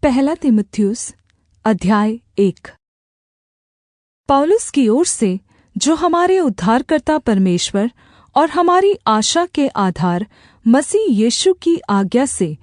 पहला तीमुथियुस अध्याय 1। पौलुस की ओर से, जो हमारे उद्धारकर्ता परमेश्वर और हमारी आशा के आधार मसीह यीशु की आज्ञा से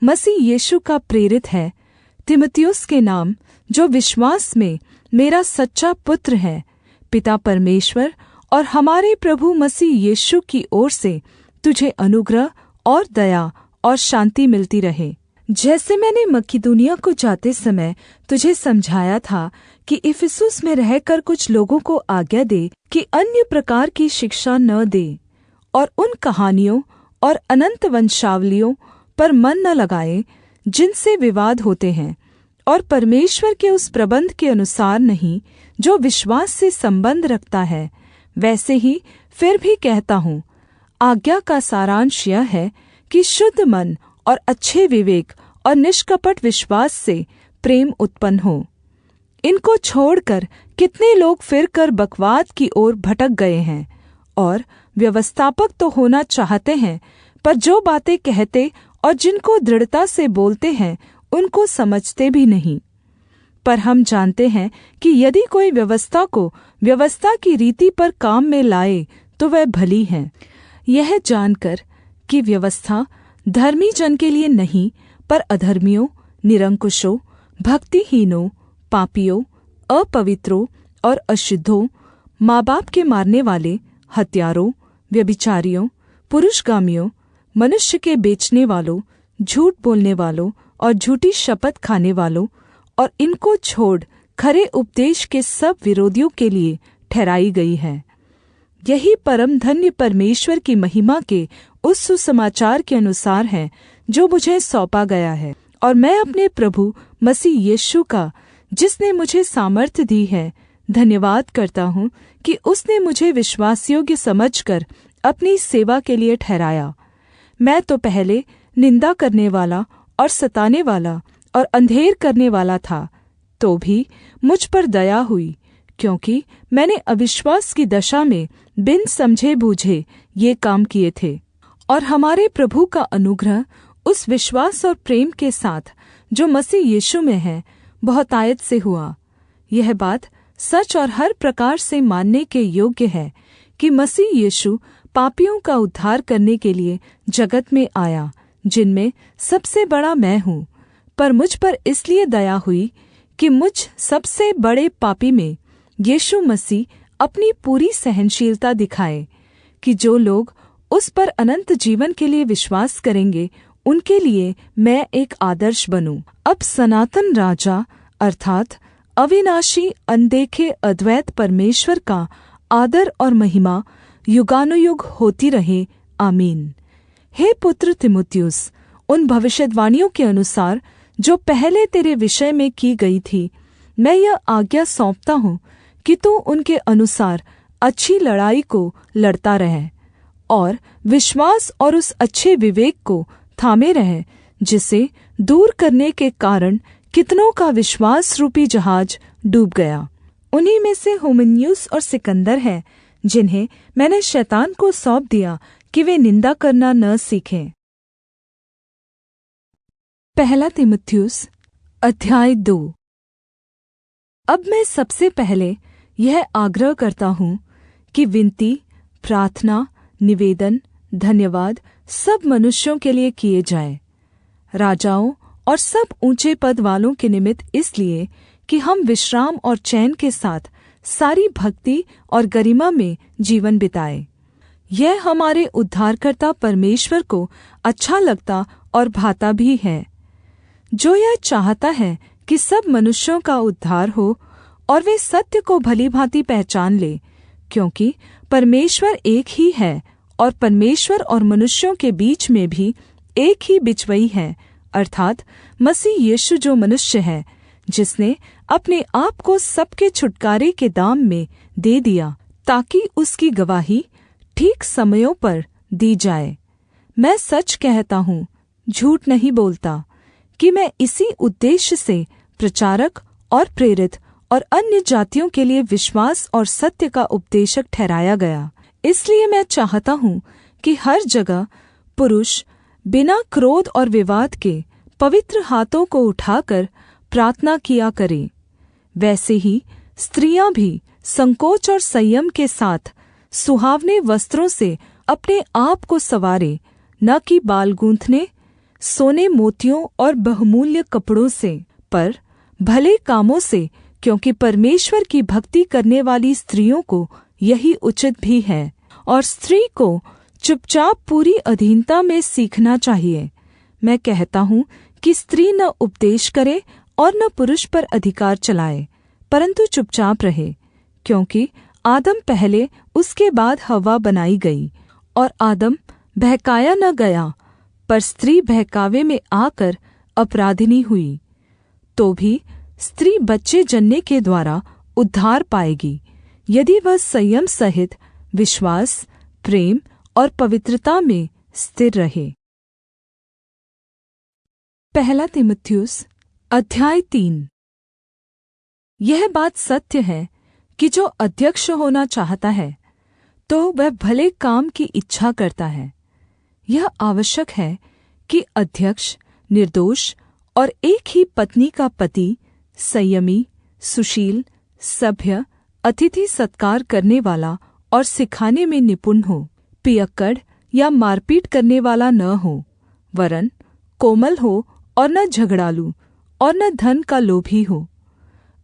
मसीह यीशु का प्रेरित है, तीमुथियुस के नाम, जो विश्वास में मेरा सच्चा पुत्र है, पिता परमेश्वर और हमारे प्रभु मसीह यीशु की ओर से तुझे अनुग्रह और दया और शान्ति मिलती रहे। जैसे मैंने मकिदुनिया को जाते समय तुझे समझाया था कि इफिसुस में रहकर कुछ लोगों को आज्ञा दे कि अन्य प्रकार की शिक्षा न दे और उन कहानियों और अनंत वंशावलियों पर मन न लगाए जिनसे विवाद होते हैं, और परमेश्वर के उस प्रबंध के अनुसार नहीं जो विश्वास से संबंध रखता है, वैसे ही फिर भी कहता हूँ। आज्ञा का सारांश यह है कि शुद्ध मन और अच्छे विवेक और निष्कपट विश्वास से प्रेम उत्पन्न हो। इनको छोड़कर कितने लोग फिरकर बकवाद की ओर भटक गए हैं, और व्यवस्थापक तो होना चाहते हैं, पर जो बातें कहते और जिनको दृढ़ता से बोलते हैं उनको समझते भी नहीं। पर हम जानते हैं कि यदि कोई व्यवस्था को व्यवस्था की रीति पर काम में लाए तो वह भली है, यह जानकर कि व्यवस्था धर्मी जन के लिए नहीं, पर अधर्मियों, निरंकुशों, भक्तिहीनों, पापियों, अपवित्रों और अशुद्धों, माँ-बाप के मारने वाले, हत्यारों, व्यभिचारियों, पुरुषगामियों, मनुष्य के बेचने वालों, झूठ बोलने वालों और झूठी शपथ खाने वालों, और इनको छोड़ खरे उपदेश के सब विरोधियों के लिए ठहराई गई है। यही परम धन्य परमेश्वर की महिमा के उस सुसमाचार के अनुसार है जो मुझे सौंपा गया है, और मैं अपने प्रभु मसीह यीशु का, जिसने मुझे सामर्थ्य दी है, धन्यवाद करता हूँ कि उसने मुझे विश्वासयोग्य समझकर अपनी सेवा के लिए ठहराया। मैं तो पहले निंदा करने वाला और सताने वाला और अंधेर करने वाला था, तो भी मुझ पर दया हुई, क्योंकि मैंने अविश्वास की दशा में बिन समझे बूझे ये काम किए थे। और हमारे प्रभु का अनुग्रह उस विश्वास और प्रेम के साथ जो मसीह यीशु में है बहुतायत से हुआ। यह बात सच और हर प्रकार से मानने के योग्य है कि मसीह यीशु पापियों का उद्धार करने के लिए जगत में आया, जिनमें सबसे बड़ा मैं हूँ। पर मुझ पर इसलिए दया हुई कि मुझ सबसे बड़े पापी में यीशु मसीह अपनी पूरी सहनशीलता दिखाए, कि जो लोग उस पर अनंत जीवन के लिए विश्वास करेंगे उनके लिए मैं एक आदर्श बनूं। अब सनातन राजा अर्थात अविनाशी अनदेखे अद्वैत परमेश्वर का आदर और महिमा युगानुयुग होती रहे। आमीन। हे पुत्र तीमुथियुस, उन भविष्यद्वाणियों के अनुसार जो पहले तेरे विषय में की गई थी, मैं यह आज्ञा सौंपता हूँ कि तू उनके अनुसार अच्छी लड़ाई को लड़ता रहे, और विश्वास और उस अच्छे विवेक को थामे रहे, जिसे दूर करने के कारण कितनों का विश्वास रूपी जहाज डूब गया। उन्हीं में से हुमिनयुस और सिकंदर हैं, जिन्हें मैंने शैतान को सौंप दिया कि वे निंदा करना न सीखें। पहला तीमुथियुस अध्याय 2। अब मैं सबसे पहले यह आग्रह करता हूँ कि विनती, प्रार्थना, निवेदन, धन्यवाद सब मनुष्यों के लिए किए जाए, राजाओं और सब ऊंचे पद वालों के निमित्त, इसलिए कि हम विश्राम और चैन के साथ सारी भक्ति और गरिमा में जीवन बिताएं। यह हमारे उद्धारकर्ता परमेश्वर को अच्छा लगता और भाता भी है, जो यह चाहता है कि सब मनुष्यों का उद्धार हो और वे सत्य को भलीभांति पहचान ले, क्योंकि परमेश्वर एक ही है, और परमेश्वर और मनुष्यों के बीच में भी एक ही बिचवई है, अर्थात मसीह यीशु, जो मनुष्य है, जिसने अपने आप को सबके छुटकारे के दाम में दे दिया, ताकि उसकी गवाही ठीक समयों पर दी जाए। मैं सच कहता हूँ, झूठ नहीं बोलता, कि मैं इसी उद्देश्य से प्रचारक और प्रेरित और अन्य जातियों के लिए विश्वास और सत्य का उपदेशक ठहराया गया। इसलिए मैं चाहता हूँ कि हर जगह पुरुष बिना क्रोध और विवाद के पवित्र हाथों को उठाकर प्रार्थना किया करें। वैसे ही स्त्रियां भी संकोच और संयम के साथ सुहावने वस्त्रों से अपने आप को संवारें, न कि बाल गूंथने, सोने मोतियों और बहुमूल्य कपड़ों से, पर भले कामों से, क्योंकि परमेश्वर की भक्ति करने वाली स्त्रियों को यही उचित भी है। और स्त्री को चुपचाप पूरी अधीनता में सीखना चाहिए। मैं कहता हूँ कि स्त्री न उपदेश करे और न पुरुष पर अधिकार चलाए, परंतु चुपचाप रहे, क्योंकि आदम पहले, उसके बाद हव्वा बनाई गई। और आदम बहकाया न गया, पर स्त्री बहकावे में आकर अपराधिनी हुई। तो भी स्त्री बच्चे जनने के द्वारा उद्धार पाएगी, यदि वह संयम सहित विश्वास, प्रेम और पवित्रता में स्थिर रहे। पहला तीमुथियुस अध्याय 3। यह बात सत्य है कि जो अध्यक्ष होना चाहता है तो वह भले काम की इच्छा करता है। यह आवश्यक है कि अध्यक्ष निर्दोष और एक ही पत्नी का पति, संयमी, सुशील, सभ्य, अतिथि सत्कार करने वाला और सिखाने में निपुण हो, पियक्कड़ या मारपीट करने वाला न हो, वरन कोमल हो और न झगड़ालू और न धन का लोभी हो,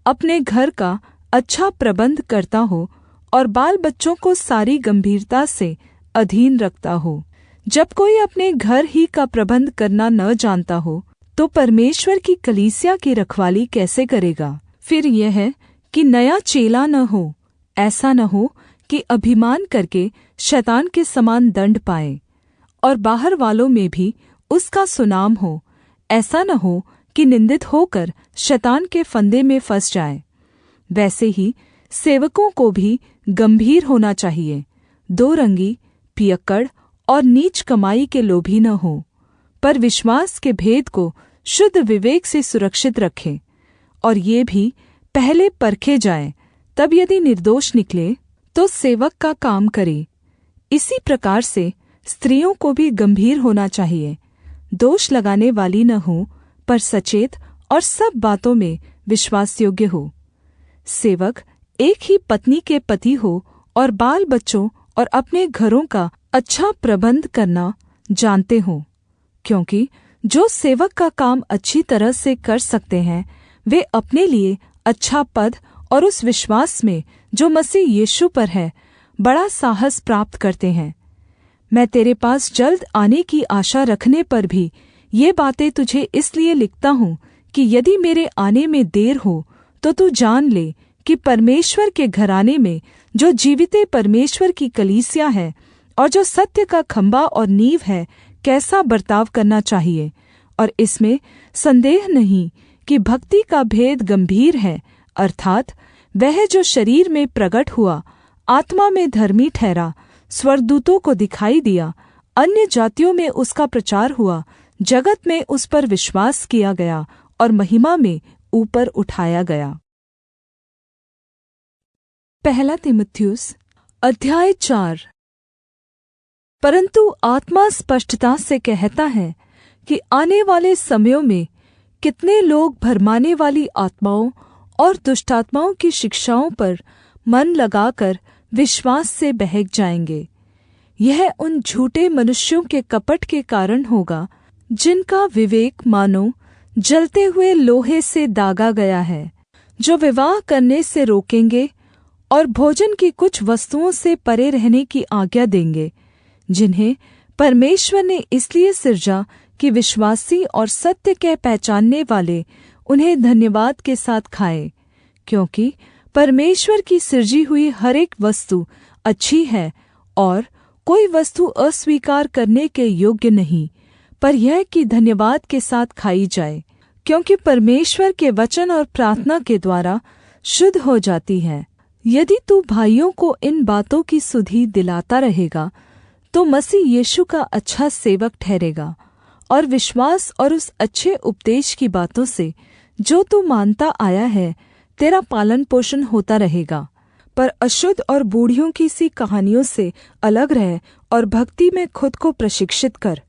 अपने घर का अच्छा प्रबंध करता हो और बाल बच्चों को सारी गंभीरता से अधीन रखता हो। जब कोई अपने घर ही का प्रबंध करना न जानता हो तो परमेश्वर की कलीसिया की रखवाली कैसे करेगा? फिर यह है कि नया चेला न हो, ऐसा न हो कि अभिमान करके शैतान के समान दंड पाए, और बाहर वालों में भी उसका सुनाम हो, ऐसा न हो कि निंदित होकर शैतान के फंदे में फंस जाए। वैसे ही सेवकों को भी गंभीर होना चाहिए, दो रंगी, पियक्कड़ और नीच कमाई के लोभी न हो, पर विश्वास के भेद को शुद्ध विवेक से सुरक्षित रखें। और ये भी पहले परखे जाए, तब यदि निर्दोष निकले तो सेवक का काम करे। इसी प्रकार से स्त्रियों को भी गंभीर होना चाहिए, दोष लगाने वाली न हो, पर सचेत और सब बातों में विश्वासयोग्य हो। सेवक एक ही पत्नी के पति हो और बाल बच्चों और अपने घरों का अच्छा प्रबंध करना जानते हो, क्योंकि जो सेवक का काम अच्छी तरह से कर सकते हैं वे अपने लिए अच्छा पद और उस विश्वास में जो मसीह यीशु पर है बड़ा साहस प्राप्त करते हैं। मैं तेरे पास जल्द आने की आशा रखने पर भी ये बातें तुझे इसलिए लिखता हूँ कि यदि मेरे आने में देर हो तो तू जान ले कि परमेश्वर के घराने में जो जीविते परमेश्वर की कलीसिया है और जो सत्य का खम्भा और नींव है, कैसा बर्ताव करना चाहिए। और इसमें संदेह नहीं कि भक्ति का भेद गंभीर है, अर्थात वह जो शरीर में प्रगट हुआ, आत्मा में धर्मी ठहरा, स्वर्गदूतों को दिखाई दिया, अन्य जातियों में उसका प्रचार हुआ, जगत में उस पर विश्वास किया गया और महिमा में ऊपर उठाया गया। पहला तीमुथियुस अध्याय 4। परंतु आत्मा स्पष्टता से कहता है कि आने वाले समयों में कितने लोग भरमाने वाली आत्माओं और दुष्टात्माओं की शिक्षाओं पर मन लगाकर विश्वास से बहक जाएंगे। यह उन झूठे मनुष्यों के कपट के कारण होगा जिनका विवेक मानो जलते हुए लोहे से दागा गया है, जो विवाह करने से रोकेंगे और भोजन की कुछ वस्तुओं से परे रहने की आज्ञा देंगे, जिन्हें परमेश्वर ने इसलिए सिरजा कि विश्वासी और सत्य के पहचानने वाले उन्हें धन्यवाद के साथ खाएं, क्योंकि परमेश्वर की सिरजी हुई हर एक वस्तु अच्छी है और कोई वस्तु अस्वीकार करने के योग्य नहीं, पर यह कि धन्यवाद के साथ खाई जाए, क्योंकि परमेश्वर के वचन और प्रार्थना के द्वारा शुद्ध हो जाती है। यदि तू भाइयों को इन बातों की सुधि दिलाता रहेगा तो मसीह यीशु का अच्छा सेवक ठहरेगा और विश्वास और उस अच्छे उपदेश की बातों से जो तू मानता आया है तेरा पालन पोषण होता रहेगा। पर अशुद्ध और बूढ़ियों की सी कहानियों से अलग रह और भक्ति में खुद को प्रशिक्षित कर,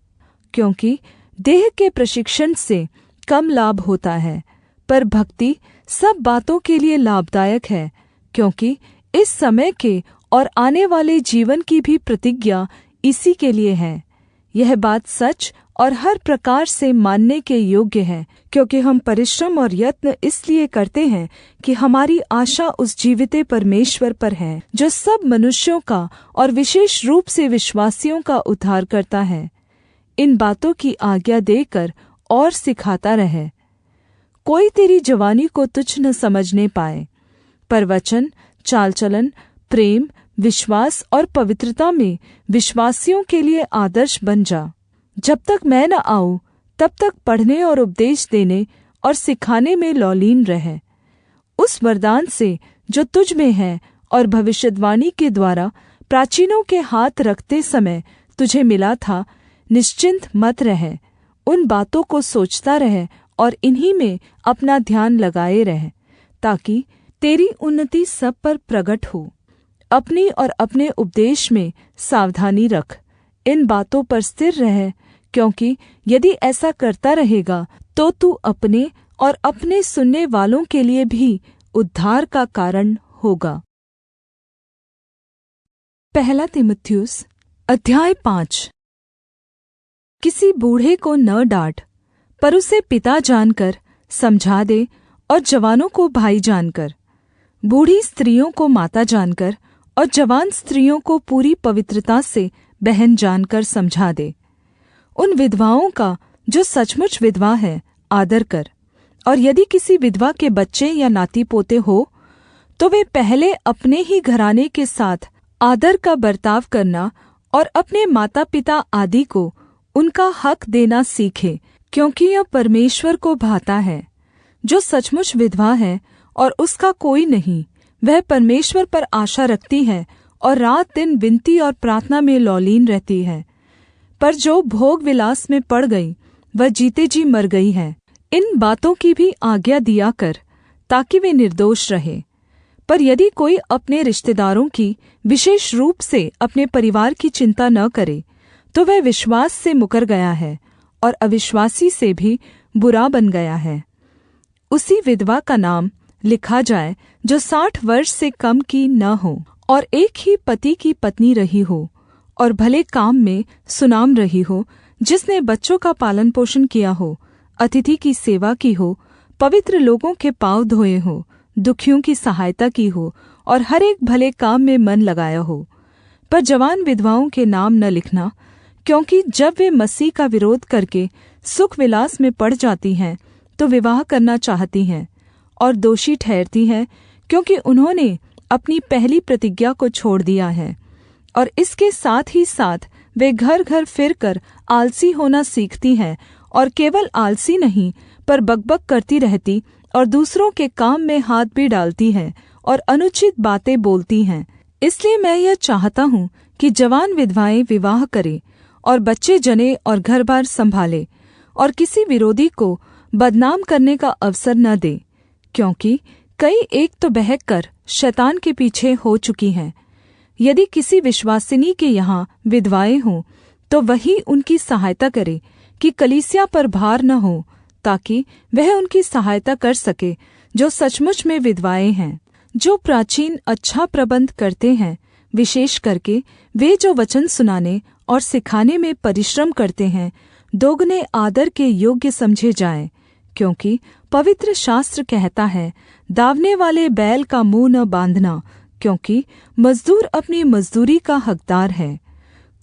क्योंकि देह के प्रशिक्षण से कम लाभ होता है, पर भक्ति सब बातों के लिए लाभदायक है, क्योंकि इस समय के और आने वाले जीवन की भी प्रतिज्ञा इसी के लिए है। यह बात सच और हर प्रकार से मानने के योग्य है, क्योंकि हम परिश्रम और यत्न इसलिए करते हैं कि हमारी आशा उस जीविते परमेश्वर पर है, जो सब मनुष्यों का और विशेष रूप से विश्वासियों का उद्धार करता है। इन बातों की आज्ञा देकर और सिखाता रहे। कोई तेरी जवानी को तुच्छ न समझने पाए, पर वचन, चाल चलन, प्रेम, विश्वास और पवित्रता में विश्वासियों के लिए आदर्श बन जा। जब तक मैं न आऊँ तब तक पढ़ने और उपदेश देने और सिखाने में लौलीन रहे। उस वरदान से जो तुझ में है और भविष्यद्वाणी के द्वारा प्राचीनों के हाथ रखते समय तुझे मिला था, निश्चिंत मत रहे। उन बातों को सोचता रहे और इन्हीं में अपना ध्यान लगाए रहे, ताकि तेरी उन्नति सब पर प्रगट हो। अपनी और अपने उपदेश में सावधानी रख, इन बातों पर स्थिर रह, क्योंकि यदि ऐसा करता रहेगा तो तू अपने और अपने सुनने वालों के लिए भी उद्धार का कारण होगा। पहला तीमुथियुस अध्याय 5। किसी बूढ़े को न डांट, पर उसे पिता जानकर समझा दे, और जवानों को भाई जानकर, बूढ़ी स्त्रियों को माता जानकर और जवान स्त्रियों को पूरी पवित्रता से बहन जानकर समझा दे। उन विधवाओं का जो सचमुच विधवा है आदर कर, और यदि किसी विधवा के बच्चे या नाती पोते हो तो वे पहले अपने ही घराने के साथ आदर का बर्ताव करना और अपने माता पिता आदि को उनका हक देना सीखे, क्योंकि यह परमेश्वर को भाता है। जो सचमुच विधवा है और उसका कोई नहीं, वह परमेश्वर पर आशा रखती है और रात दिन विनती और प्रार्थना में लौलीन रहती है। पर जो भोग विलास में पड़ गई वह जीते जी मर गई है। इन बातों की भी आज्ञा दिया कर, ताकि वे निर्दोष रहे। पर यदि कोई अपने रिश्तेदारों की, विशेष रूप से अपने परिवार की चिंता न करे, तो वह विश्वास से मुकर गया है और अविश्वासी से भी बुरा बन गया है। उसी विधवा का नाम लिखा जाए जो 60 वर्ष से कम की न हो, और एक ही पति की पत्नी रही हो, और भले काम में सुनाम रही हो, जिसने बच्चों का पालन पोषण किया हो, अतिथि की सेवा की हो, पवित्र लोगों के पाँव धोए हो, दुखियों की सहायता की हो, और हर एक भले काम में मन लगाया हो। पर जवान विधवाओं के नाम न लिखना, क्योंकि जब वे मसीह का विरोध करके सुख विलास में पड़ जाती हैं तो विवाह करना चाहती हैं और दोषी ठहरती हैं, क्योंकि उन्होंने अपनी पहली प्रतिज्ञा को छोड़ दिया है। और इसके साथ ही साथ वे घर घर फिरकर आलसी होना सीखती हैं, और केवल आलसी नहीं पर बकबक करती रहती और दूसरों के काम में हाथ भी डालती हैं और अनुचित बातें बोलती हैं। इसलिए मैं यह चाहता हूँ कि जवान विधवाएं विवाह करें और बच्चे जने और घर-बार संभाले, और किसी विरोधी को बदनाम करने का अवसर न दे, क्योंकि कई एक तो बहक कर शैतान के पीछे हो चुकी हैं। यदि किसी विश्वासिनी के यहाँ विधवाएं हों तो वही उनकी सहायता करे कि कलीसिया पर भार न हो, ताकि वह उनकी सहायता कर सके जो सचमुच में विधवाएं हैं। जो प्राचीन अच्छा प्रबंध करते हैं, विशेष करके वे जो वचन सुनाने और सिखाने में परिश्रम करते हैं, दोगुने आदर के योग्य समझे जाएं, क्योंकि पवित्र शास्त्र कहता है, दावने वाले बैल का मुँह न बाँधना, क्योंकि मजदूर अपनी मजदूरी का हकदार है।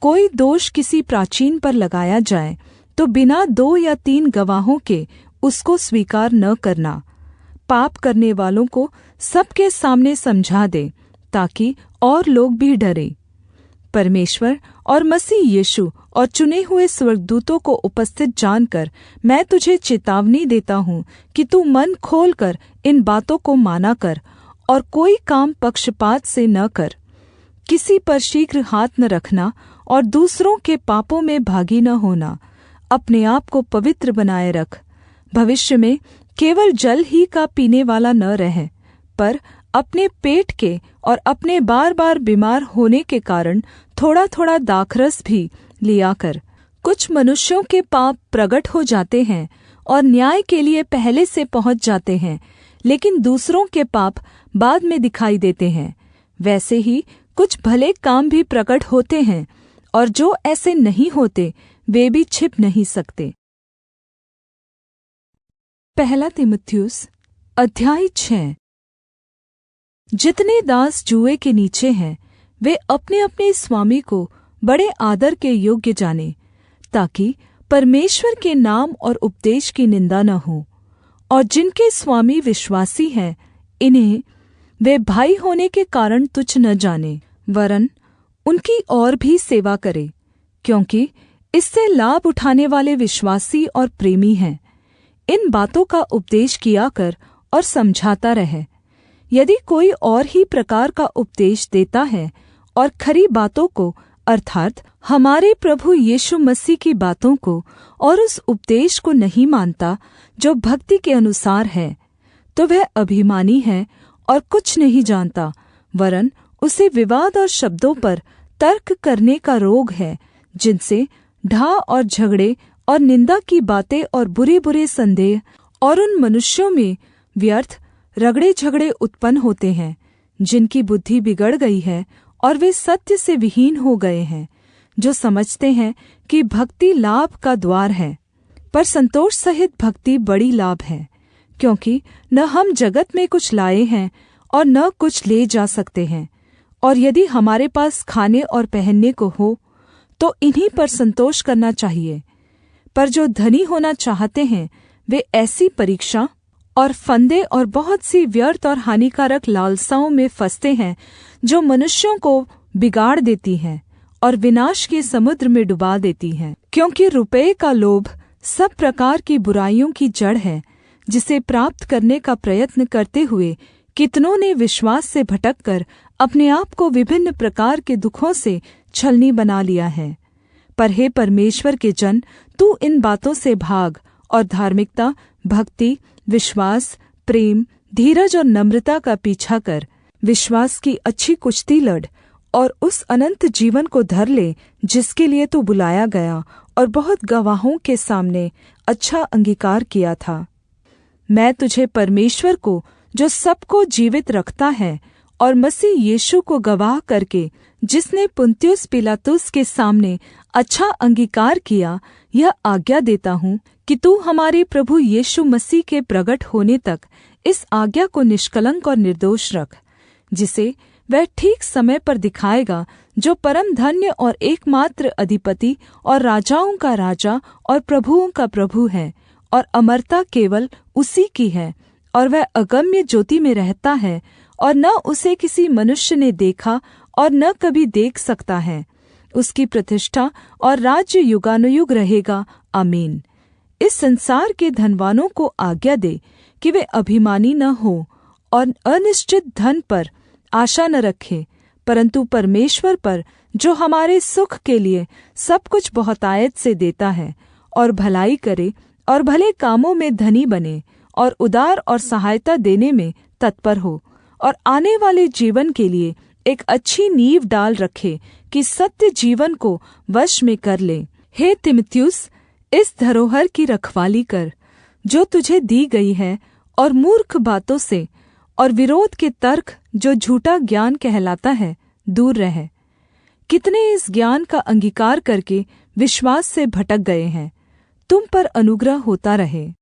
कोई दोष किसी प्राचीन पर लगाया जाए तो बिना 2 या 3 गवाहों के उसको स्वीकार न करना। पाप करने वालों को सबके सामने समझा दे, ताकि और लोग भी डरें। परमेश्वर और मसीह यीशु और चुने हुए स्वर्गदूतों को उपस्थित जानकर मैं तुझे चेतावनी देता हूँ कि तू मन खोलकर इन बातों को माना कर, और कोई काम पक्षपात से न कर। किसी पर शीघ्र हाथ न रखना और दूसरों के पापों में भागी न होना। अपने आप को पवित्र बनाए रख। भविष्य में केवल जल ही का पीने वाला न रहे, पर अपने पेट के और अपने बार-बार बीमार होने के कारण थोड़ा-थोड़ा दाखरस भी लिया कर। कुछ मनुष्यों के पाप प्रगट हो जाते हैं और न्याय के लिए पहले से पहुँच जाते हैं, लेकिन दूसरों के पाप बाद में दिखाई देते हैं। वैसे ही कुछ भले काम भी प्रकट होते हैं, और जो ऐसे नहीं होते वे भी छिप नहीं सकते। पहला तीमुथियुस अध्याय 6। जितने दास जुए के नीचे हैं वे अपने अपने स्वामी को बड़े आदर के योग्य जाने, ताकि परमेश्वर के नाम और उपदेश की निंदा न हो। और जिनके स्वामी विश्वासी हैं, इन्हें वे भाई होने के कारण तुच्छ न जाने, वरन उनकी और भी सेवा करे, क्योंकि इससे लाभ उठाने वाले विश्वासी और प्रेमी हैं। इन बातों का उपदेश किया कर और समझाता रहे। यदि कोई और ही प्रकार का उपदेश देता है और खरी बातों को अर्थात हमारे प्रभु यीशु मसीह की बातों को और उस उपदेश को नहीं मानता जो भक्ति के अनुसार है, तो वह अभिमानी है और कुछ नहीं जानता, वरन उसे विवाद और शब्दों पर तर्क करने का रोग है, जिनसे ढा और झगड़े और निंदा की बातें और बुरे-बुरे संदेह और उन मनुष्यों में व्यर्थ रगड़े झगड़े उत्पन्न होते हैं, जिनकी बुद्धि बिगड़ गई है और वे सत्य से विहीन हो गए हैं, जो समझते हैं कि भक्ति लाभ का द्वार है। पर संतोष सहित भक्ति बड़ी लाभ है, क्योंकि न हम जगत में कुछ लाए हैं और न कुछ ले जा सकते हैं। और यदि हमारे पास खाने और पहनने को हो तो इन्हीं पर संतोष करना चाहिए। पर जो धनी होना चाहते हैं वे ऐसी परीक्षा और फंदे और बहुत सी व्यर्थ और हानिकारक लालसाओं में फंसते हैं, जो मनुष्यों को बिगाड़ देती हैं और विनाश के समुद्र में डुबा देती हैं। क्योंकि रुपये का लोभ सब प्रकार की बुराइयों की जड़ है, जिसे प्राप्त करने का प्रयत्न करते हुए कितनों ने विश्वास से भटककर अपने आप को विभिन्न प्रकार के दुखों से छलनी बना लिया है। पर हे परमेश्वर के जन, तू इन बातों से भाग और धार्मिकता, भक्ति, विश्वास, प्रेम, धीरज और नम्रता का पीछा कर। विश्वास की अच्छी कुश्ती लड़ और उस अनंत जीवन को धर ले जिसके लिए तू बुलाया गया और बहुत गवाहों के सामने अच्छा अंगीकार किया था। मैं तुझे परमेश्वर को, जो सबको जीवित रखता है, और मसीह यीशु को गवाह करके, जिसने पुन्तियुस पिलातुस के सामने अच्छा अंगीकार किया, यह आज्ञा देता हूँ कि तू हमारे प्रभु यीशु मसीह के प्रगट होने तक इस आज्ञा को निष्कलंक और निर्दोष रख, जिसे वह ठीक समय पर दिखाएगा, जो परम धन्य और एकमात्र अधिपति और राजाओं का राजा और प्रभुओं का प्रभु है, और अमरता केवल उसी की है। और वह अगम्य ज्योति में रहता है, और न उसे किसी मनुष्य ने देखा और न कभी देख सकता है। उसकी प्रतिष्ठा और राज्य युगानुयुग रहेगा। आमीन। इस संसार के धनवानों को आज्ञा दे कि वे अभिमानी न हो और अनिश्चित धन पर आशा न रखें, परंतु परमेश्वर पर, जो हमारे सुख के लिए सब कुछ बहुतायत से देता है, और भलाई करे और भले कामों में धनी बने और उदार और सहायता देने में तत्पर हो, और आने वाले जीवन के लिए एक अच्छी नींव डाल रखे कि सत्य जीवन को वश में कर ले। हे तीमुथियुस, इस धरोहर की रखवाली कर जो तुझे दी गई है, और मूर्ख बातों से और विरोध के तर्क जो झूठा ज्ञान कहलाता है दूर रह। कितने इस ज्ञान का अंगीकार करके विश्वास से भटक गए हैं। तुम पर अनुग्रह होता रहे।